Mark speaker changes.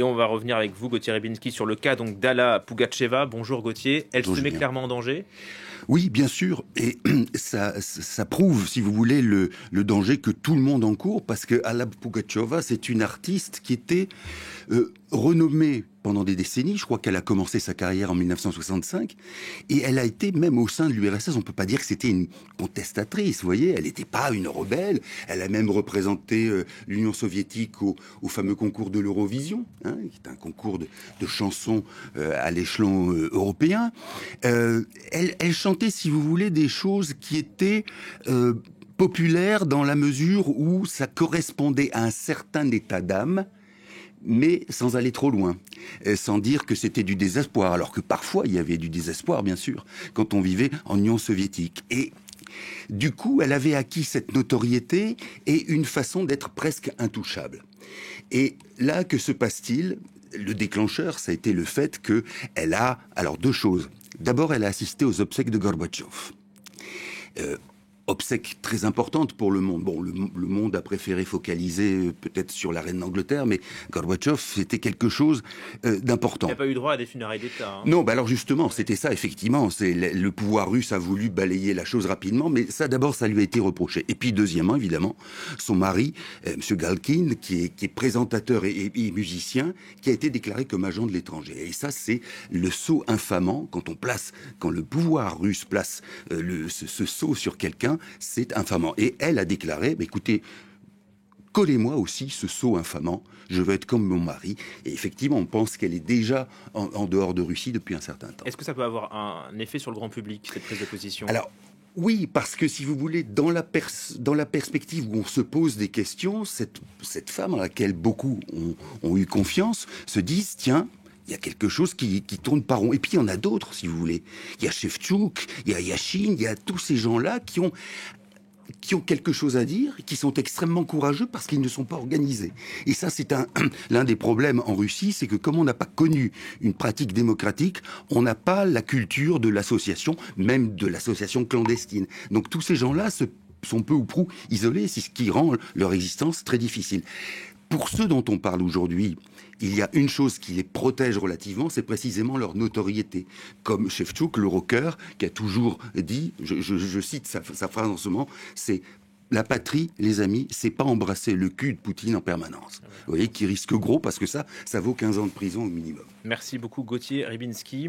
Speaker 1: Et on va revenir avec vous, Gauthier Rybinski, sur le cas donc d'Alla Pugacheva. Bonjour Gauthier. Elle se met clairement en danger ?
Speaker 2: Oui, bien sûr, et ça prouve, si vous voulez, le danger que tout le monde encourt, parce que Alla Pugacheva, c'est une artiste qui était renommée pendant des décennies. Je crois qu'elle a commencé sa carrière en 1965, et elle a été, même au sein de l'URSS, on peut pas dire que c'était une contestatrice, vous voyez, elle n'était pas une rebelle, elle a même représenté l'Union soviétique au fameux concours de l'Eurovision, hein, qui est un concours de chansons à l'échelon européen. Elle chantait, si vous voulez, des choses qui étaient populaires dans la mesure où ça correspondait à un certain état d'âme, mais sans aller trop loin, sans dire que c'était du désespoir, alors que parfois il y avait du désespoir, bien sûr, quand on vivait en Union soviétique. Et du coup, elle avait acquis cette notoriété et une façon d'être presque intouchable. Et là, que se passe-t-il ? Le déclencheur, ça a été le fait qu'elle a... Alors, deux choses. D'abord, elle a assisté aux obsèques de Gorbatchev. Obsèques très importantes pour le monde. Bon, le monde a préféré focaliser peut-être sur la reine d'Angleterre, mais Gorbatchev, c'était quelque chose d'important.
Speaker 1: Il n'a pas eu droit à des funérailles d'État. Hein.
Speaker 2: Non, alors justement, c'était ça, effectivement. Le pouvoir russe a voulu balayer la chose rapidement, mais ça, d'abord, ça lui a été reproché. Et puis, deuxièmement, évidemment, son mari, M. Galkin, qui est présentateur et musicien, qui a été déclaré comme agent de l'étranger. Et ça, c'est le sceau infamant quand le pouvoir russe place ce sceau sur quelqu'un, c'est infamant. Et elle a déclaré, écoutez, collez-moi aussi ce sceau infamant, je veux être comme mon mari. Et effectivement, on pense qu'elle est déjà en dehors de Russie depuis un certain temps.
Speaker 1: Est-ce que ça peut avoir un effet sur le grand public, cette prise de position ?
Speaker 2: Alors, oui, parce que si vous voulez, dans la perspective où on se pose des questions, cette femme à laquelle beaucoup ont eu confiance se disent, tiens, il y a quelque chose qui tourne pas rond. Et puis il y en a d'autres, si vous voulez. Il y a Shevchuk, il y a Yashin, il y a tous ces gens-là qui ont quelque chose à dire, qui sont extrêmement courageux parce qu'ils ne sont pas organisés. Et ça, c'est l'un des problèmes en Russie, c'est que comme on n'a pas connu une pratique démocratique, on n'a pas la culture de l'association, même de l'association clandestine. Donc tous ces gens-là sont peu ou prou isolés, c'est ce qui rend leur existence très difficile. Pour ceux dont on parle aujourd'hui, il y a une chose qui les protège relativement, c'est précisément leur notoriété. Comme Shevchuk, le rocker, qui a toujours dit, je cite sa phrase en ce moment, c'est « La patrie, les amis, c'est pas embrasser le cul de Poutine en permanence ». Vous voyez, qui risque gros parce que ça vaut 15 ans de prison au minimum.
Speaker 1: Merci beaucoup Gauthier Rybinski.